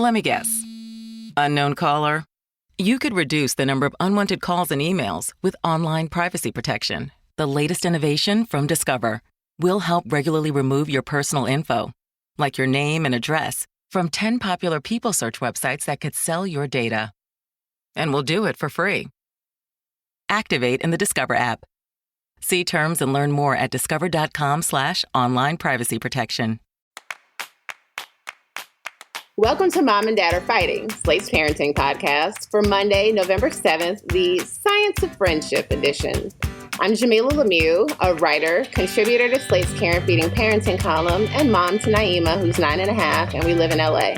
Let me guess. Unknown caller? You could reduce the number of unwanted calls and emails with online privacy protection. The latest innovation from Discover will help regularly remove your personal info, like your name and address, from 10 popular people search websites that could sell your data. And we'll do it for free. Activate in the Discover app. See terms and learn more at discover.com/online privacy protection. Welcome to Mom and Dad Are Fighting, Slate's parenting podcast for Monday, November 7th, the Science of Friendship edition. I'm Jamilah Lemieux, a writer, contributor to Slate's Care and Feeding Parenting column, and mom to Naima, who's 9.5, and we live in LA.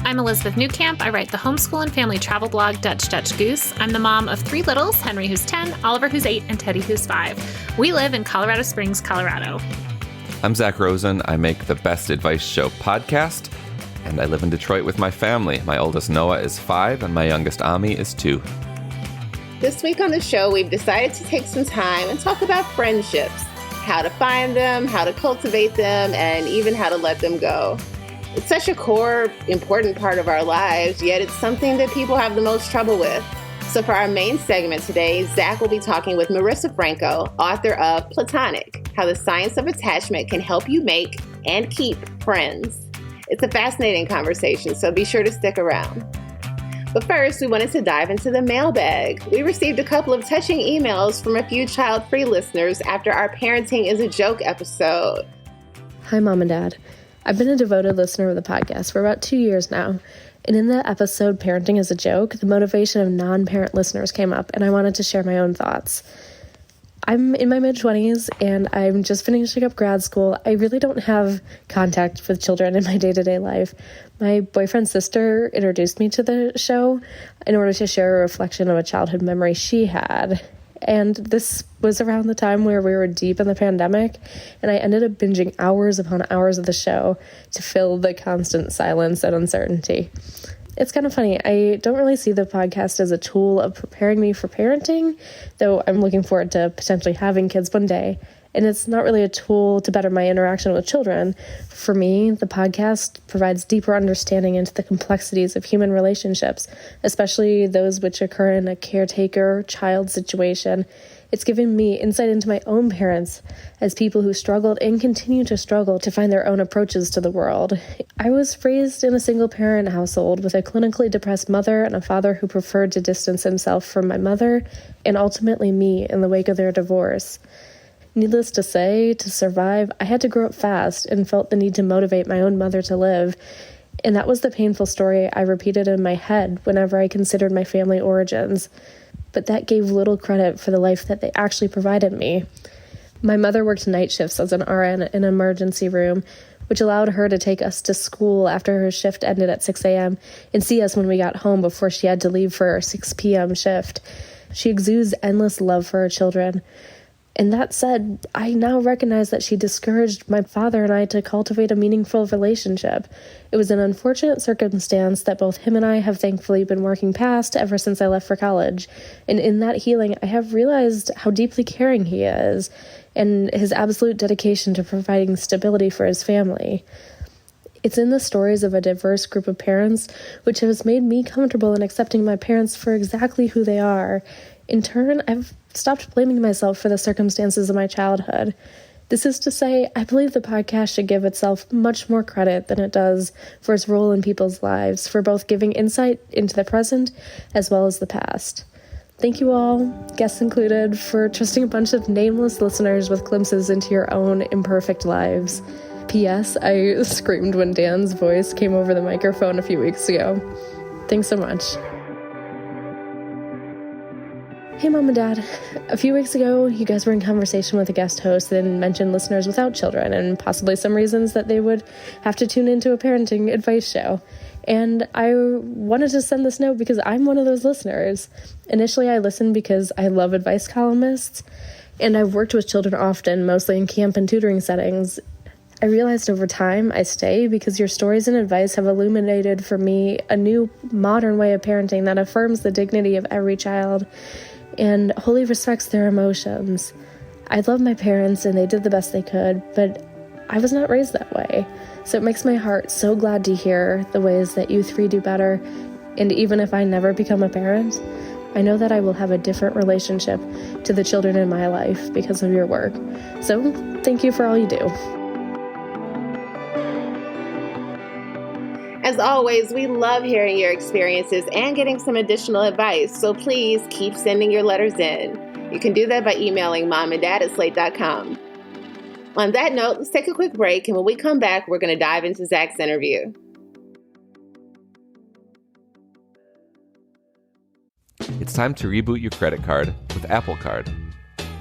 I'm Elizabeth Newcamp. I write the homeschool and family travel blog Dutch Goose. I'm the mom of 3 littles, Henry who's 10, Oliver who's 8, and Teddy who's 5. We live in Colorado Springs, Colorado. I'm Zach Rosen. I make the Best Advice Show podcast, and I live in Detroit with my family. My oldest Noah is 5, and my youngest Ami is 2. This week on the show, we've decided to take some time and talk about friendships, how to find them, how to cultivate them, and even how to let them go. It's such a core, important part of our lives, yet it's something that people have the most trouble with. So for our main segment today, Zach will be talking with Marisa Franco, author of Platonic, How the Science of Attachment Can Help You Make and Keep Friends. It's a fascinating conversation, so be sure to stick around. But first, we wanted to dive into the mailbag. We received a couple of touching emails from a few child-free listeners after our Parenting is a Joke episode. Hi, Mom and Dad. I've been a devoted listener of the podcast for about 2 years now. And in the episode Parenting is a Joke, the motivation of non-parent listeners came up, and I wanted to share my own thoughts. I'm in my mid-20s, and I'm just finishing up grad school. I really don't have contact with children in my day-to-day life. My boyfriend's sister introduced me to the show in order to share a reflection of a childhood memory she had. And this was around the time where we were deep in the pandemic, and I ended up binging hours upon hours of the show to fill the constant silence and uncertainty. It's kind of funny. I don't really see the podcast as a tool of preparing me for parenting, though I'm looking forward to potentially having kids one day. And it's not really a tool to better my interaction with children. For me, the podcast provides deeper understanding into the complexities of human relationships, especially those which occur in a caretaker-child situation. It's given me insight into my own parents as people who struggled and continue to struggle to find their own approaches to the world. I was raised in a single-parent household with a clinically depressed mother and a father who preferred to distance himself from my mother and ultimately me in the wake of their divorce. Needless to say, to survive, I had to grow up fast and felt the need to motivate my own mother to live. And that was the painful story I repeated in my head whenever I considered my family origins. But that gave little credit for the life that they actually provided me. My mother worked night shifts as an RN in an emergency room, which allowed her to take us to school after her shift ended at 6 a.m. and see us when we got home before she had to leave for her 6 p.m. shift. She exudes endless love for her children. And that said, I now recognize that she discouraged my father and I to cultivate a meaningful relationship. It was an unfortunate circumstance that both him and I have thankfully been working past ever since I left for college. And in that healing, I have realized how deeply caring he is and his absolute dedication to providing stability for his family. It's in the stories of a diverse group of parents which has made me comfortable in accepting my parents for exactly who they are. In turn, I've stopped blaming myself for the circumstances of my childhood. This is to say, I believe the podcast should give itself much more credit than it does for its role in people's lives, for both giving insight into the present as well as the past. Thank you all, guests included, for trusting a bunch of nameless listeners with glimpses into your own imperfect lives. P.S. I screamed when Dan's voice came over the microphone a few weeks ago. Thanks so much. Hey, Mom and Dad. A few weeks ago, you guys were in conversation with a guest host and mentioned listeners without children and possibly some reasons that they would have to tune into a parenting advice show. And I wanted to send this note because I'm one of those listeners. Initially, I listened because I love advice columnists, and I've worked with children often, mostly in camp and tutoring settings. I realized over time I stay because your stories and advice have illuminated for me a new modern way of parenting that affirms the dignity of every child and wholly respects their emotions. I love my parents and they did the best they could, but I was not raised that way. So it makes my heart so glad to hear the ways that you three do better. And even if I never become a parent, I know that I will have a different relationship to the children in my life because of your work. So thank you for all you do. As always, we love hearing your experiences and getting some additional advice. So please keep sending your letters in. You can do that by emailing momanddad@slate.com. On that note, let's take a quick break. And when we come back, we're going to dive into Zach's interview. It's time to reboot your credit card with Apple Card.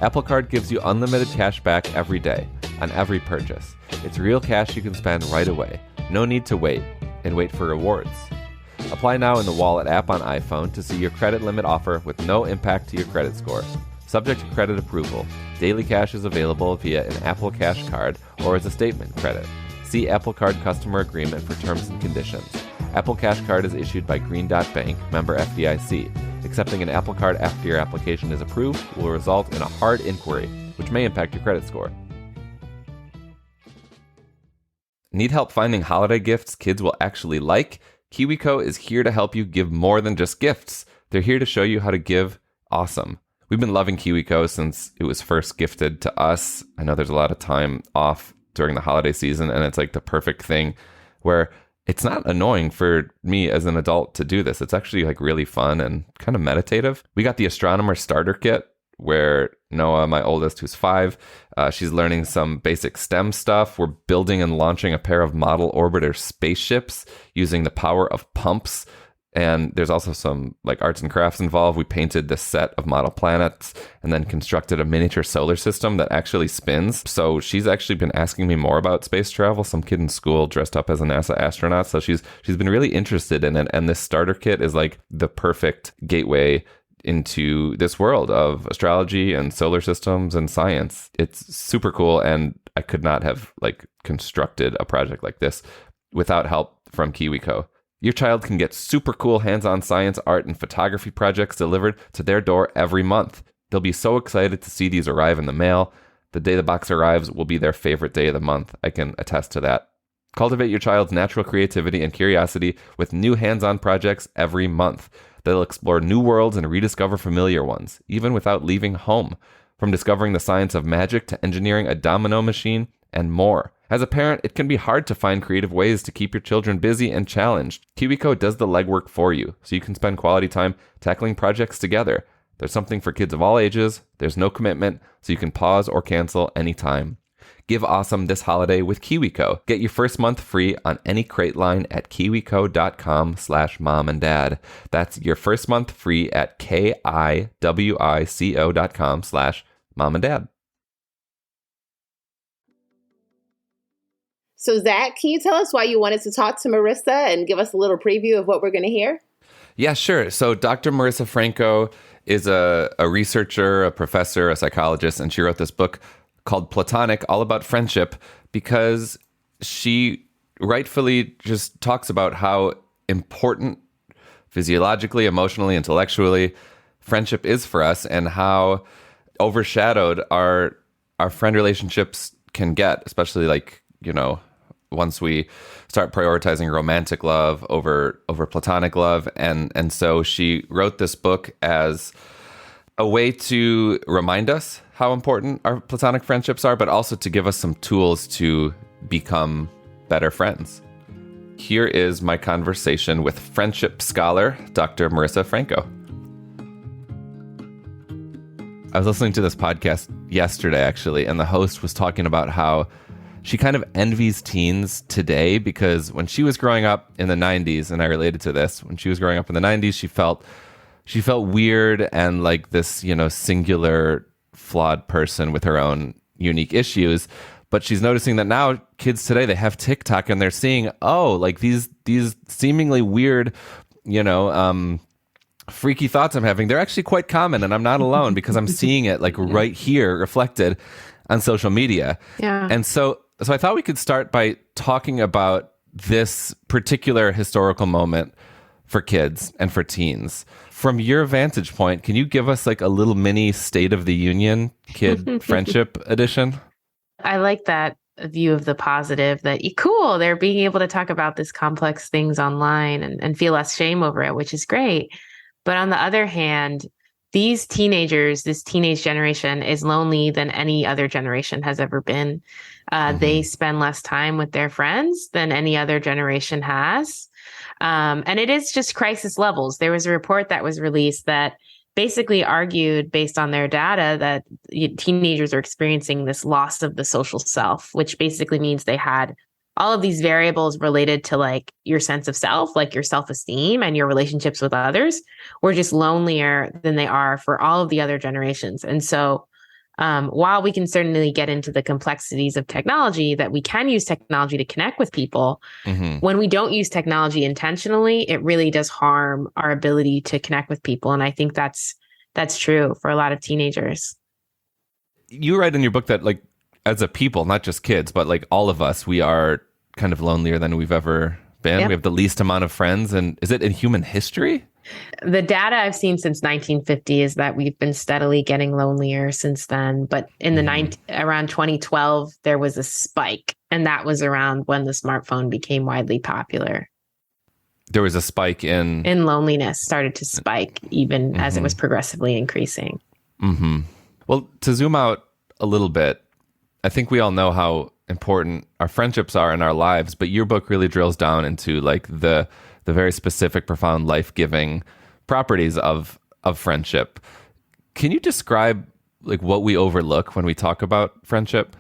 Apple Card gives you unlimited cash back every day on every purchase. It's real cash you can spend right away. No need to wait and wait for rewards. Apply now in the Wallet app on iPhone to see your credit limit offer with no impact to your credit score. Subject to credit approval. Daily cash is available via an Apple Cash card or as a statement credit. See Apple Card customer agreement for terms and conditions. Apple Cash card is issued by Green Dot Bank, member FDIC. Accepting an Apple Card after your application is approved will result in a hard inquiry, which may impact your credit score. Need help finding holiday gifts kids will actually like? KiwiCo is here to help you give more than just gifts. They're here to show you how to give awesome. We've been loving KiwiCo since it was first gifted to us. I know there's a lot of time off during the holiday season, and it's like the perfect thing where it's not annoying for me as an adult to do this. It's actually like really fun and kind of meditative. We got the astronomer starter kit where Noah, my oldest, who's 5, she's learning some basic STEM stuff. We're building and launching a pair of model orbiter spaceships using the power of pumps. And there's also some like arts and crafts involved. We painted this set of model planets and then constructed a miniature solar system that actually spins. So she's actually been asking me more about space travel. Some kid in school dressed up as a NASA astronaut. So she's been really interested in it. And this starter kit is like the perfect gateway into this world of astrology and solar systems and science. It's super cool. And I could not have like constructed a project like this without help from KiwiCo. Your child can get super cool hands-on science, art, and photography projects delivered to their door every month. They'll be so excited to see these arrive in the mail. The day the box arrives will be their favorite day of the month. I can attest to that. Cultivate your child's natural creativity and curiosity with new hands-on projects every month. They'll explore new worlds and rediscover familiar ones, even without leaving home. From discovering the science of magic to engineering a domino machine and more. As a parent, it can be hard to find creative ways to keep your children busy and challenged. KiwiCo does the legwork for you, so you can spend quality time tackling projects together. There's something for kids of all ages, there's no commitment, so you can pause or cancel anytime. Give awesome this holiday with KiwiCo. Get your first month free on any crate line at kiwico.com/momanddad. That's your first month free at kiwico.com/momanddad. So Zach, can you tell us why you wanted to talk to Marisa and give us a little preview of what we're going to hear? Yeah, sure. So Dr. Marisa Franco is a researcher, a professor, a psychologist, and she wrote this book called Platonic, all about friendship, because she rightfully just talks about how important physiologically, emotionally, intellectually friendship is for us and how overshadowed our friend relationships can get, especially like, you know, once we start prioritizing romantic love over platonic love. And so she wrote this book as a way to remind us how important our platonic friendships are, but also to give us some tools to become better friends. Here is my conversation with friendship scholar, Dr. Marisa Franco. I was listening to this podcast yesterday, actually, and the host was talking about how she kind of envies teens today because when she was growing up in the 90s, and I related to this, when she was growing up in the 90s, she felt weird and like this, you know, singular, flawed person with her own unique issues. But she's noticing that now kids today, they have TikTok and they're seeing, oh, like these seemingly weird, you know, freaky thoughts I'm having, they're actually quite common, and I'm not alone because I'm seeing it like right here reflected on social media. Yeah. And so I thought we could start by talking about this particular historical moment for kids and for teens. From your vantage point, can you give us like a little mini State of the Union kid friendship edition? I like that. view of the positive that cool, they're being able to talk about this complex things online and feel less shame over it, which is great. But on the other hand, these teenagers, this teenage generation is lonely than any other generation has ever been. They spend less time with their friends than any other generation has. And it is just crisis levels. There was a report that was released that basically argued based on their data that teenagers are experiencing this loss of the social self, which basically means they had all of these variables related to like your sense of self, like your self-esteem and your relationships with others, were just lonelier than they are for all of the other generations. And so while we can certainly get into the complexities of technology, that we can use technology to connect with people, when we don't use technology intentionally, it really does harm our ability to connect with people. And I think that's true for a lot of teenagers. You write in your book that like as a people, not just kids, but like all of us, we are kind of lonelier than we've ever been. Yep. We have the least amount of friends. And is it in human history? The data I've seen since 1950 is that we've been steadily getting lonelier since then. But in the around 2012, there was a spike. And that was around when the smartphone became widely popular. There was a spike in loneliness, started to spike even as it was progressively increasing. Well, to zoom out a little bit, I think we all know how important our friendships are in our lives, but your book really drills down into like the very specific, profound, life-giving properties of friendship. Can you describe like what we overlook when we talk about friendship?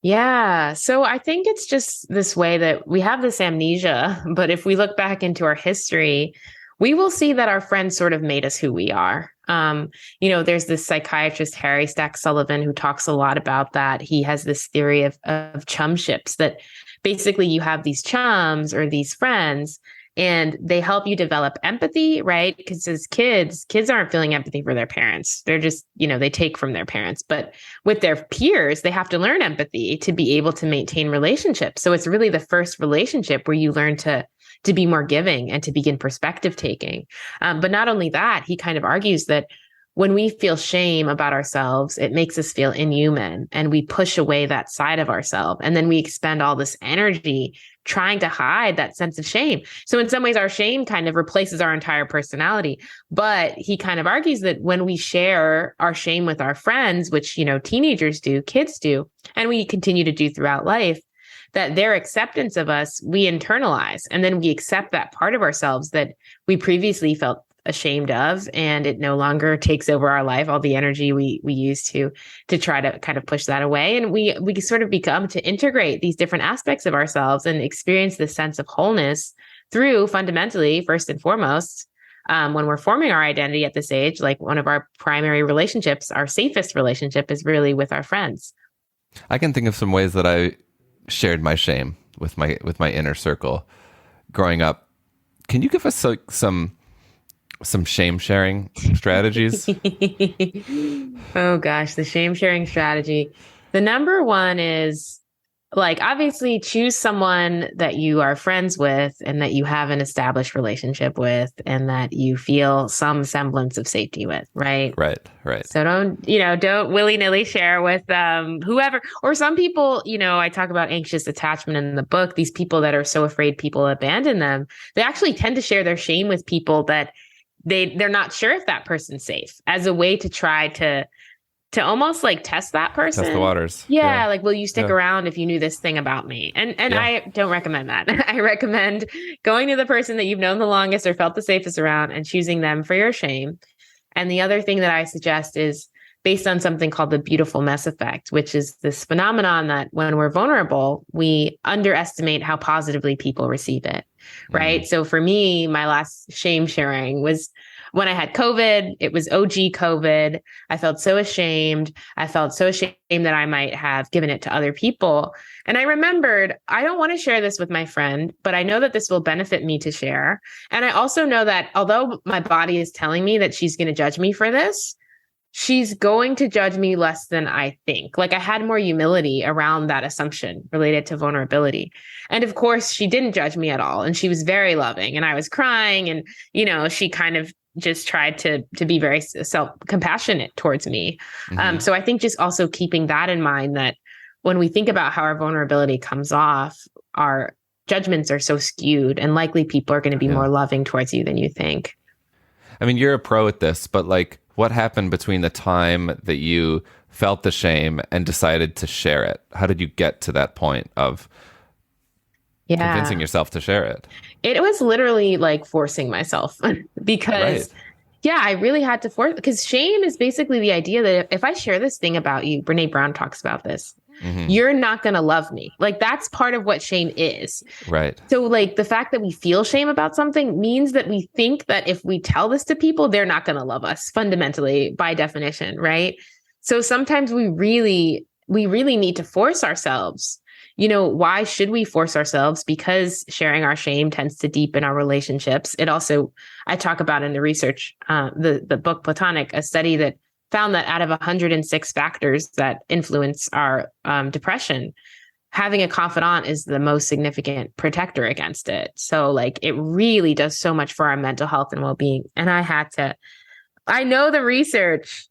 Yeah. So I think it's just this way that we have this amnesia, but if we look back into our history, we will see that our friends sort of made us who we are. There's this psychiatrist, Harry Stack Sullivan, who talks a lot about that. He has this theory of chumships, that basically you have these chums or these friends, and they help you develop empathy, right? Because as kids aren't feeling empathy for their parents. They're just, they take from their parents. But with their peers, they have to learn empathy to be able to maintain relationships. So it's really the first relationship where you learn to be more giving and to begin perspective taking. But not only that, he kind of argues that when we feel shame about ourselves, it makes us feel inhuman, and we push away that side of ourselves. And then we expend all this energy trying to hide that sense of shame. So in some ways, our shame kind of replaces our entire personality. But he kind of argues that when we share our shame with our friends, which, teenagers do, kids do, and we continue to do throughout life, that their acceptance of us, we internalize, and then we accept that part of ourselves that we previously felt ashamed of, and it no longer takes over our life, all the energy we use to try to kind of push that away. And we sort of become to integrate these different aspects of ourselves and experience this sense of wholeness through, fundamentally, first and foremost, when we're forming our identity at this age, like one of our primary relationships, our safest relationship, is really with our friends. I can think of some ways that I shared my shame with my inner circle growing up. Can you give us some shame sharing strategies? Oh gosh, the shame sharing strategy. The number one is, like, obviously choose someone that you are friends with and that you have an established relationship with and that you feel some semblance of safety with, right? Right. So don't willy-nilly share with whoever, or some people, I talk about anxious attachment in the book, these people that are so afraid people abandon them, they actually tend to share their shame with people that they're not sure if that person's safe, as a way to try to almost like test that person. Test the waters. Yeah. Like, will you stick around if you knew this thing about me? And I don't recommend that. I recommend going to the person that you've known the longest or felt the safest around and choosing them for your shame. And the other thing that I suggest is based on something called the beautiful mess effect, which is this phenomenon that when we're vulnerable, we underestimate how positively people receive it. Right. So for me, my last shame sharing was when I had COVID. It was OG COVID. I felt so ashamed. I felt so ashamed that I might have given it to other people. And I remembered, I don't want to share this with my friend, but I know that this will benefit me to share. And I also know that although my body is telling me that she's going to judge me for this, she's going to judge me less than I think. Like, I had more humility around that assumption related to vulnerability. And of course, she didn't judge me at all. And she was very loving, and I was crying, and, she kind of just tried to be very self-compassionate towards me. So I think just also keeping that in mind, that when we think about how our vulnerability comes off, our judgments are so skewed, and likely people are going to be more loving towards you than you think. I mean, you're a pro at this, but like, what happened between the time that you felt the shame and decided to share it? How did you get to that point of convincing yourself to share it? It was literally like forcing myself because I really had to force, because shame is basically the idea that if I share this thing about you, Brene Brown talks about this, you're not going to love me. Like, that's part of what shame is. Right. So like the fact that we feel shame about something means that we think that if we tell this to people, they're not going to love us fundamentally by definition. Right. So sometimes we really need to force ourselves. You know, why should we force ourselves? Because sharing our shame tends to deepen our relationships. It also, I talk about in the research, the book Platonic, a study that found that out of 106 factors that influence our depression, having a confidant is the most significant protector against it. So like, it really does so much for our mental health and well-being. And I know the research.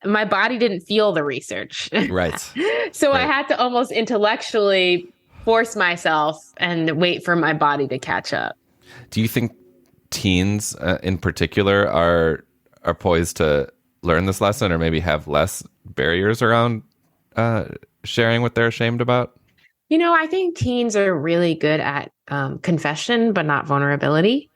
My body didn't feel the research. Right. So I had to almost intellectually force myself and wait for my body to catch up. Do you think teens in particular are poised to learn this lesson, or maybe have less barriers around sharing what they're ashamed about? You know, I think teens are really good at confession, but not vulnerability.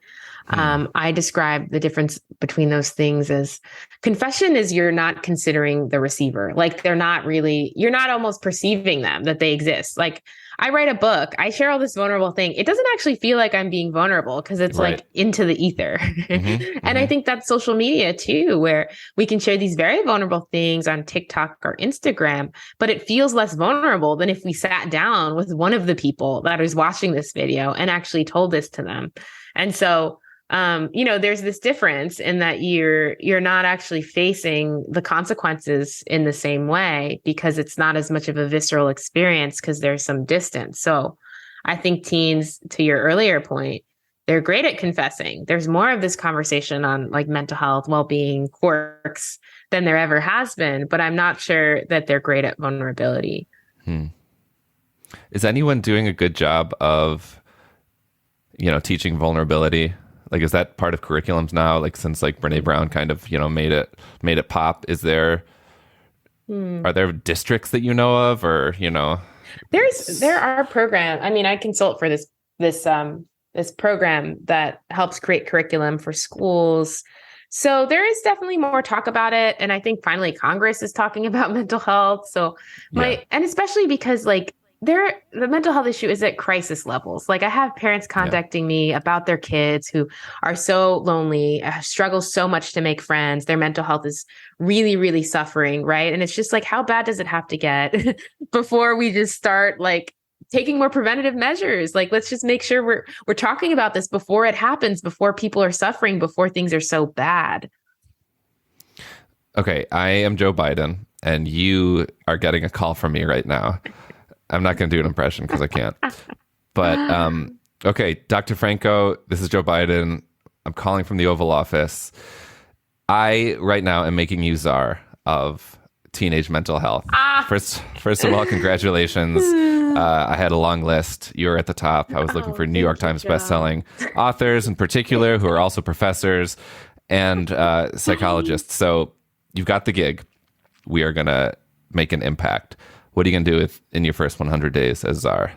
I describe the difference between those things as confession is you're not considering the receiver. Like you're not almost perceiving them, that they exist. Like I write a book, I share all this vulnerable thing. It doesn't actually feel like I'm being vulnerable because it's like into the ether. And I think that's social media too, where we can share these very vulnerable things on TikTok or Instagram, but it feels less vulnerable than if we sat down with one of the people that is watching this video and actually told this to them. And so there's this difference in that you're not actually facing the consequences in the same way because it's not as much of a visceral experience because there's some distance. So I think teens, to your earlier point, they're great at confessing. There's more of this conversation on like mental health, well-being, quirks than there ever has been, but I'm not sure that they're great at vulnerability. Is anyone doing a good job of, teaching vulnerability? Like, is that part of curriculums now? Like, since like Brene Brown kind of, made it pop, are there districts that you know of, or, there are programs. I mean, I consult for this program that helps create curriculum for schools. So there is definitely more talk about it. And I think finally Congress is talking about mental health. So and especially because like, the mental health issue is at crisis levels. Like I have parents contacting me about their kids who are so lonely, struggle so much to make friends. Their mental health is really, really suffering, right? And it's just like, how bad does it have to get before we just start like taking more preventative measures? Like, let's just make sure we're talking about this before it happens, before people are suffering, before things are so bad. Okay, I am Joe Biden, and you are getting a call from me right now. I'm not going to do an impression because I can't. But, okay, Dr. Franco, this is Joe Biden. I'm calling from the Oval Office. I, right now, am making you czar of teenage mental health. First of all, congratulations. I had a long list. You were at the top. I was looking for New York Times bestselling authors in particular, who are also professors and psychologists. So you've got the gig. We are going to make an impact. What are you going to do in your first 100 days as czar?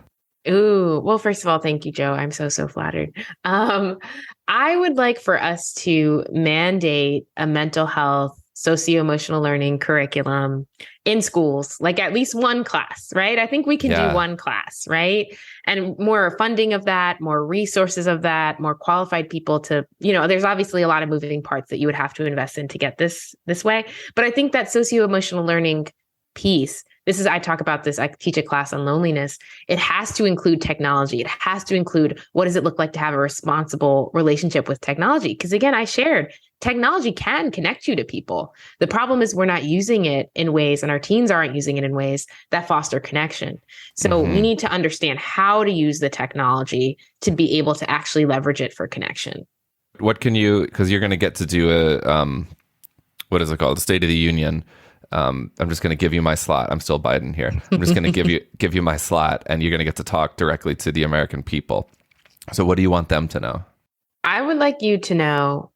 Ooh, well, first of all, thank you, Joe. I'm so flattered. I would like for us to mandate a mental health, socio-emotional learning curriculum in schools, like at least one class, right? I think we can do one class, right? And more funding of that, more resources of that, more qualified people to, there's obviously a lot of moving parts that you would have to invest in to get this way. But I think that socio-emotional learning piece, I talk about this, I teach a class on loneliness. It has to include technology. It has to include what does it look like to have a responsible relationship with technology? Because again, I shared technology can connect you to people. The problem is we're not using it in ways, and our teens aren't using it in ways that foster connection. So we need to understand how to use the technology to be able to actually leverage it for connection. What can you, because you're going to get to do a, what is it called? The State of the Union I'm just going to give you my slot. I'm still Biden here. I'm just going to give you my slot, and you're going to get to talk directly to the American people. So what do you want them to know? I would like you to know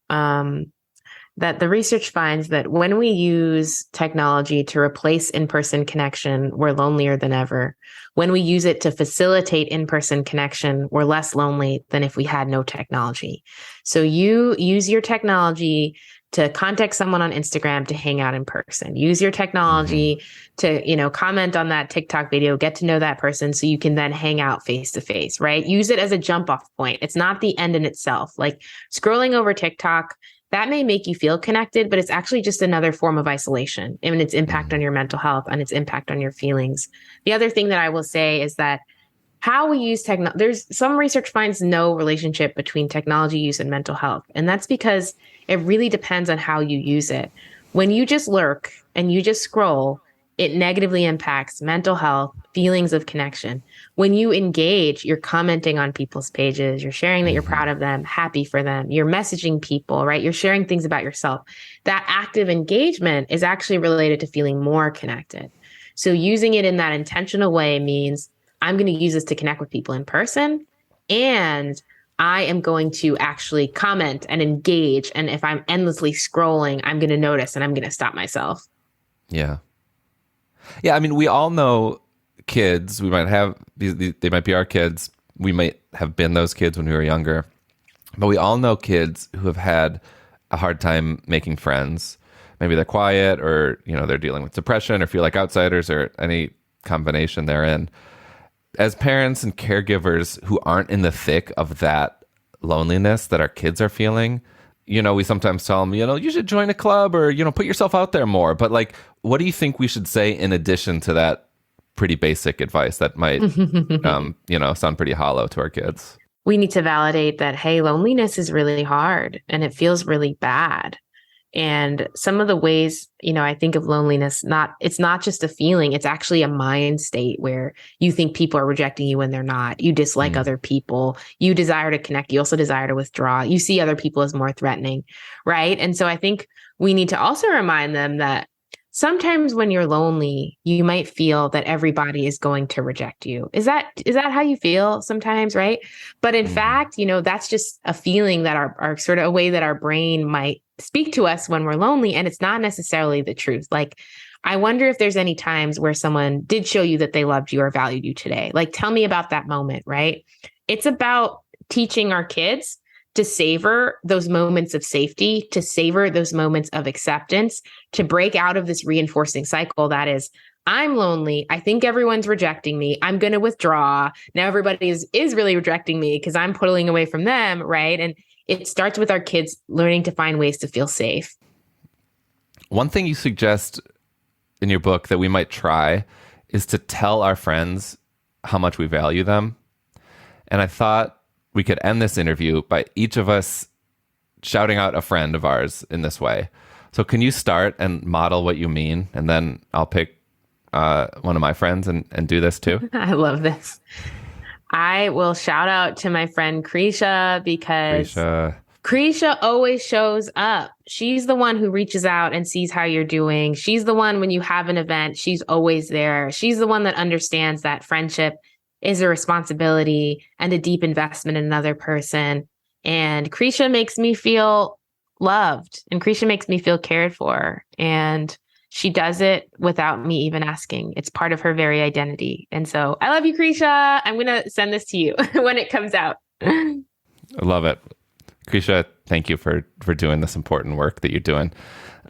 that the research finds that when we use technology to replace in-person connection, we're lonelier than ever. When we use it to facilitate in-person connection, we're less lonely than if we had no technology. So you use your technology to contact someone on Instagram to hang out in person. Use your technology to, comment on that TikTok video, get to know that person so you can then hang out face to face, right? Use it as a jump off point. It's not the end in itself. Like scrolling over TikTok, that may make you feel connected, but it's actually just another form of isolation and its impact on your mental health and its impact on your feelings. The other thing that I will say is that how we use technology, there's some research finds no relationship between technology use and mental health. And that's because it really depends on how you use it. When you just lurk and you just scroll, it negatively impacts mental health, feelings of connection. When you engage, you're commenting on people's pages, you're sharing that you're proud of them, happy for them, you're messaging people, right? You're sharing things about yourself. That active engagement is actually related to feeling more connected. So using it in that intentional way means I'm going to use this to connect with people in person, and I am going to actually comment and engage. And if I'm endlessly scrolling, I'm going to notice and I'm going to stop myself. Yeah. Yeah. I mean, we all know kids. We might have, they might be our kids. We might have been those kids when we were younger. But we all know kids who have had a hard time making friends. Maybe they're quiet, or, they're dealing with depression or feel like outsiders, or any combination therein. As parents and caregivers who aren't in the thick of that loneliness that our kids are feeling, we sometimes tell them, you should join a club, or, put yourself out there more. But like, what do you think we should say in addition to that pretty basic advice that might, sound pretty hollow to our kids? We need to validate that, hey, loneliness is really hard and it feels really bad. And some of the ways, I think of loneliness, it's not just a feeling, it's actually a mind state where you think people are rejecting you when they're not. You dislike other people. You desire to connect. You also desire to withdraw. You see other people as more threatening, right? And so I think we need to also remind them that sometimes when you're lonely, you might feel that everybody is going to reject you. Is that how you feel sometimes, right? But in fact, that's just a feeling that our sort of a way that our brain might speak to us when we're lonely. And it's not necessarily the truth. Like, I wonder if there's any times where someone did show you that they loved you or valued you today. Like, tell me about that moment, right? It's about teaching our kids to savor those moments of safety, to savor those moments of acceptance, to break out of this reinforcing cycle that is, I'm lonely. I think everyone's rejecting me. I'm going to withdraw. Now everybody is really rejecting me because I'm pulling away from them, right? And it starts with our kids learning to find ways to feel safe. One thing you suggest in your book that we might try is to tell our friends how much we value them. And I thought we could end this interview by each of us shouting out a friend of ours in this way. So can you start and model what you mean? And then I'll pick one of my friends and do this too. I love this. I will shout out to my friend Kristie, because Kristie always shows up. She's the one who reaches out and sees how you're doing. She's the one when you have an event, she's always there. She's the one that understands that friendship is a responsibility and a deep investment in another person. And Kristie makes me feel loved, and Kristie makes me feel cared for. And she does it without me even asking. It's part of her very identity. And so I love you, Kristie. I'm going to send this to you when it comes out. I love it. Kristie, thank you for doing this important work that you're doing.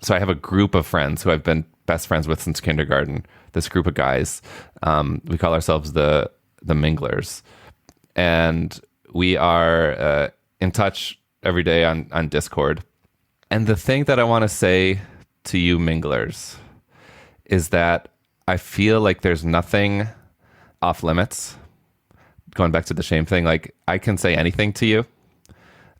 So I have a group of friends who I've been best friends with since kindergarten. This group of guys, we call ourselves the Minglers. And we are in touch every day on Discord. And the thing that I want to say to you Minglers is that I feel like there's nothing off limits. Going back to the shame thing, like, I can say anything to you,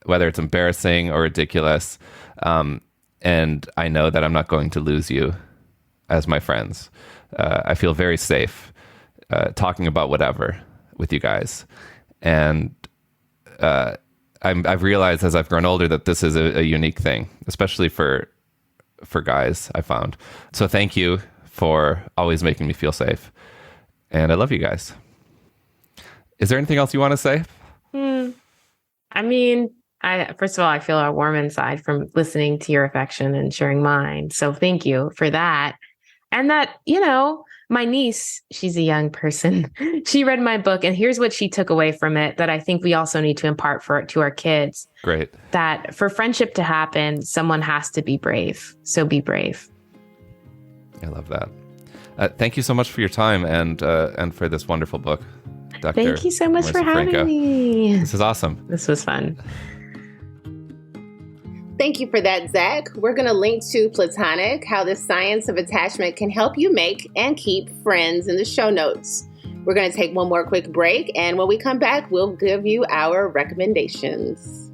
whether it's embarrassing or ridiculous. And I know that I'm not going to lose you as my friends. I feel very safe talking about whatever with you guys. And I've realized as I've grown older that this is a unique thing, especially for for guys, I found. So thank you for always making me feel safe. And I love you guys. Is there anything else you want to say? I mean, first of all, I feel all warm inside from listening to your affection and sharing mine. So thank you for that. And that, my niece, she's a young person. She read my book, and here's what she took away from it that I think we also need to impart to our kids. Great. That for friendship to happen, someone has to be brave. So be brave. I love that. Thank you so much for your time and for this wonderful book, Dr. Thank you so much Marisa for having Franco. me. This is awesome. This was fun. Thank you for that, Zach. We're going to link to Platonic, How the Science of Attachment Can Help You Make and Keep Friends in the show notes. We're going to take one more quick break, and when we come back, we'll give you our recommendations.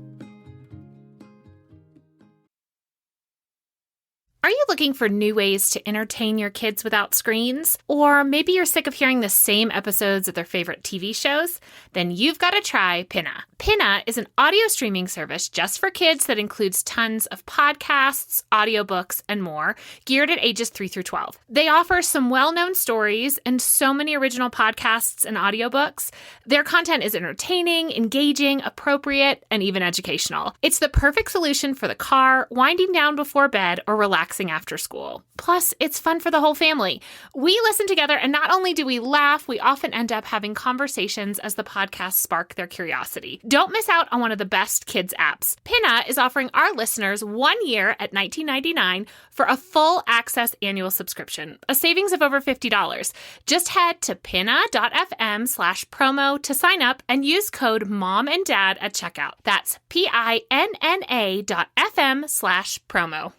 Are you looking for new ways to entertain your kids without screens? Or maybe you're sick of hearing the same episodes of their favorite TV shows? Then you've got to try Pinna. Pinna is an audio streaming service just for kids that includes tons of podcasts, audiobooks, and more, geared at ages 3 through 12. They offer some well-known stories and so many original podcasts and audiobooks. Their content is entertaining, engaging, appropriate, and even educational. It's the perfect solution for the car, winding down before bed, or relaxing after school. Plus, it's fun for the whole family. We listen together, and not only do we laugh, we often end up having conversations as the podcasts spark their curiosity. Don't miss out on one of the best kids apps. Pinna is offering our listeners 1 year at $19.99 for a full access annual subscription, a savings of over $50. Just head to pinna.fm/promo to sign up and use code MOM and DAD at checkout. That's PINNA.fm/promo.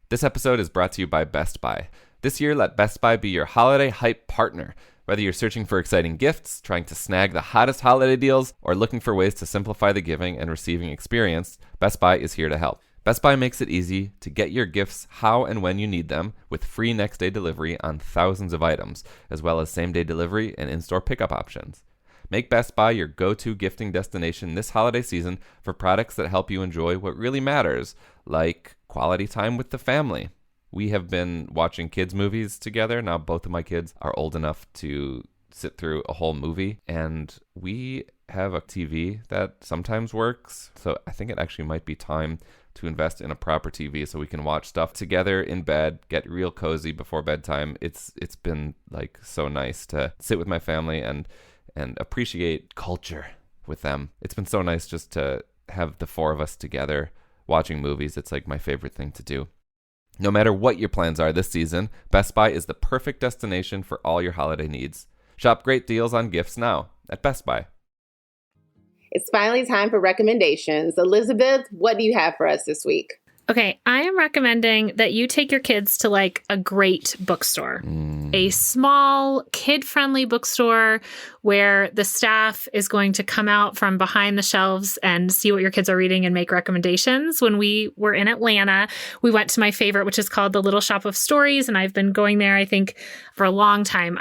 This episode is brought to you by Best Buy. This year, let Best Buy be your holiday hype partner. Whether you're searching for exciting gifts, trying to snag the hottest holiday deals, or looking for ways to simplify the giving and receiving experience, Best Buy is here to help. Best Buy makes it easy to get your gifts how and when you need them, with free next-day delivery on thousands of items, as well as same-day delivery and in-store pickup options. Make Best Buy your go-to gifting destination this holiday season for products that help you enjoy what really matters, like quality time with the family. We have been watching kids' movies together. Now both of my kids are old enough to sit through a whole movie, and we have a TV that sometimes works. So I think it actually might be time to invest in a proper TV so we can watch stuff together in bed, get real cozy before bedtime. It's been like so nice to sit with my family and appreciate culture with them. It's been so nice just to have the four of us together watching movies. It's like my favorite thing to do. No matter what your plans are this season, Best Buy is the perfect destination for all your holiday needs. Shop great deals on gifts now at Best Buy. It's finally time for recommendations. Elizabeth, what do you have for us this week? Okay, I am recommending that you take your kids to like a great bookstore, a small kid-friendly bookstore where the staff is going to come out from behind the shelves and see what your kids are reading and make recommendations. When we were in Atlanta, we went to my favorite, which is called the Little Shop of Stories. And I've been going there, I think, for a long time.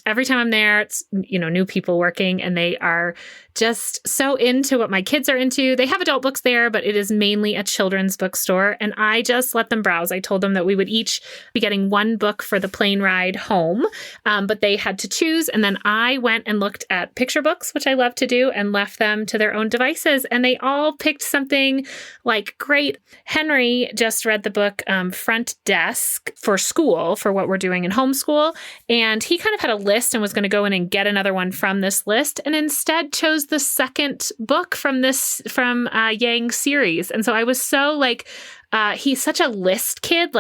Every time I'm there, it's, new people working, and they are just so into what my kids are into. They have adult books there, but it is mainly a children's bookstore. And I just let them browse. I told them that we would each be getting one book for the plane ride home, but they had to choose. And then I went and looked at picture books, which I love to do, and left them to their own devices. And they all picked something like great. Henry just read the book Front Desk for school, for what we're doing in homeschool. And he kind of had a list and was going to go in and get another one from this list, and instead chose the second book from Yang's series. And so I was so he's such a list kid,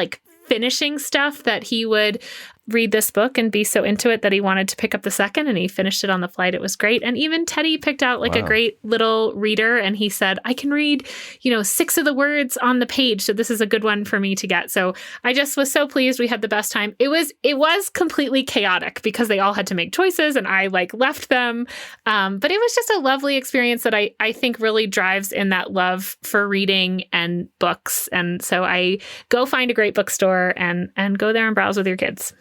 finishing stuff, that he would read this book and be so into it that he wanted to pick up the second, and he finished it on the flight. It was great. And even Teddy picked out a great little reader, and he said, I can read, 6 of the words on the page. So this is a good one for me to get. So I just was so pleased. We had the best time. It was completely chaotic because they all had to make choices, and I left them. But it was just a lovely experience that I think really drives in that love for reading and books. And so I go find a great bookstore and go there and browse with your kids.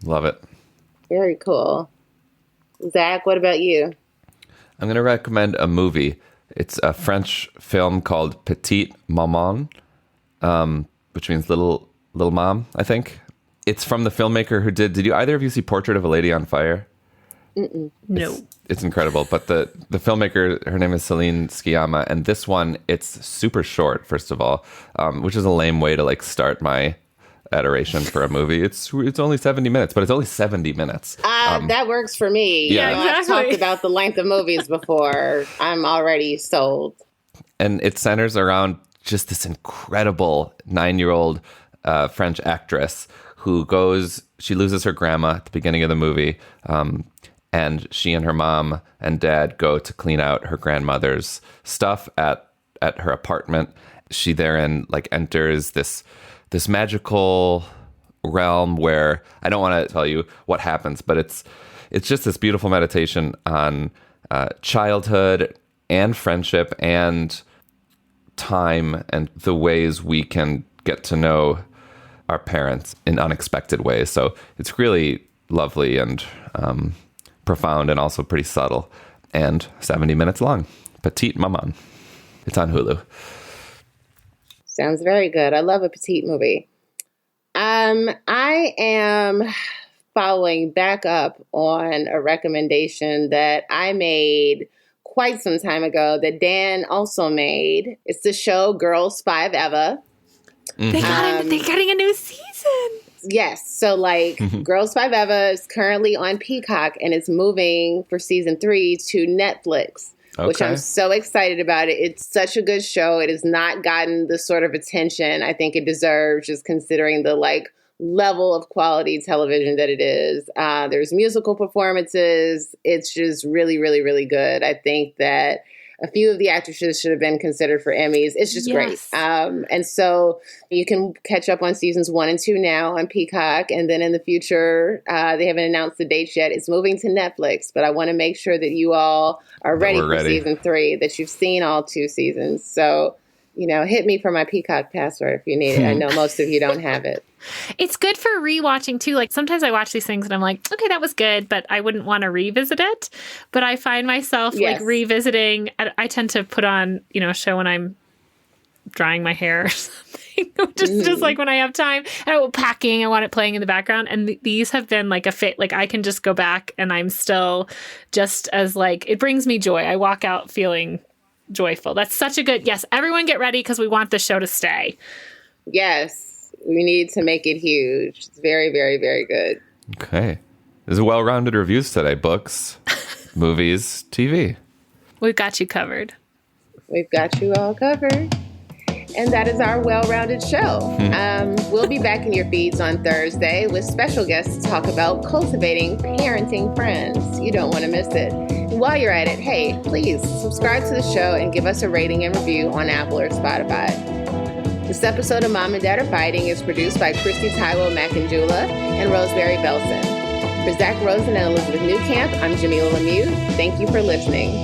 Love it. Very cool. Zach, what about you? I'm going to recommend a movie. It's a French film called Petite, Maman. which means little mom, I think. It's from the filmmaker who did you either of you see Portrait of a Lady on Fire? No. It's incredible. But the filmmaker, her name is Celine Sciamma, and this one, it's super short, first of all, which is a lame way to like start my adoration for a movie. It's only 70 minutes, but it's only 70 minutes. That works for me. Yeah, exactly. I've talked about the length of movies before. I'm already sold. And it centers around just this incredible 9-year-old French actress who she loses her grandma at the beginning of the movie. And she and her mom and dad go to clean out her grandmother's stuff at her apartment. She therein like enters this magical realm where I don't want to tell you what happens, but it's just this beautiful meditation on childhood and friendship and time and the ways we can get to know our parents in unexpected ways. So it's really lovely and profound and also pretty subtle, and 70 minutes long. Petite, Maman. It's on Hulu. Sounds very good. I love a petite movie. I am following back up on a recommendation that I made quite some time ago that Dan also made. It's the show Girls 5 Eva. Mm-hmm. They're getting a new season. Yes. So like Girls 5 Eva is currently on Peacock and it's moving for season 3 to Netflix, which I'm so excited about. It's such a good show. It has not gotten the sort of attention I think it deserves, just considering the like level of quality television that it is. There's musical performances. It's just really, really, really good. I think that a few of the actresses should have been considered for Emmys. It's just great. And so you can catch up on seasons 1 and 2 now on Peacock. And then in the future, they haven't announced the dates yet. It's moving to Netflix. But I want to make sure that you all are ready for season 3, that you've seen all 2 seasons. So, hit me for my Peacock password if you need it. I know most of you don't have it. It's good for rewatching too. Like sometimes I watch these things and I'm like, okay, that was good, but I wouldn't want to revisit it. But I find myself like revisiting. I tend to put on, a show when I'm drying my hair or something, just like when I have time. And packing, I want it playing in the background. And these have been like a fit. Like I can just go back and I'm still just as like, it brings me joy. I walk out feeling joyful. That's such a good, yes, everyone get ready because we want the show to stay. Yes. We need to make it huge. It's very, very, very good. Okay. There's a well-rounded reviews today. Books, movies, TV. We've got you covered. We've got you all covered. And that is our well-rounded show. We'll be back in your feeds on Thursday with special guests to talk about cultivating parenting friends. You don't want to miss it. And while you're at it, hey, please subscribe to the show and give us a rating and review on Apple or Spotify. This episode of Mom and Dad Are Fighting is produced by Kristie Taiwo-Makanjuola and Rosemary Belson. For Zach Rosen and Elizabeth Newcamp, I'm Jamilah Lemieux. Thank you for listening.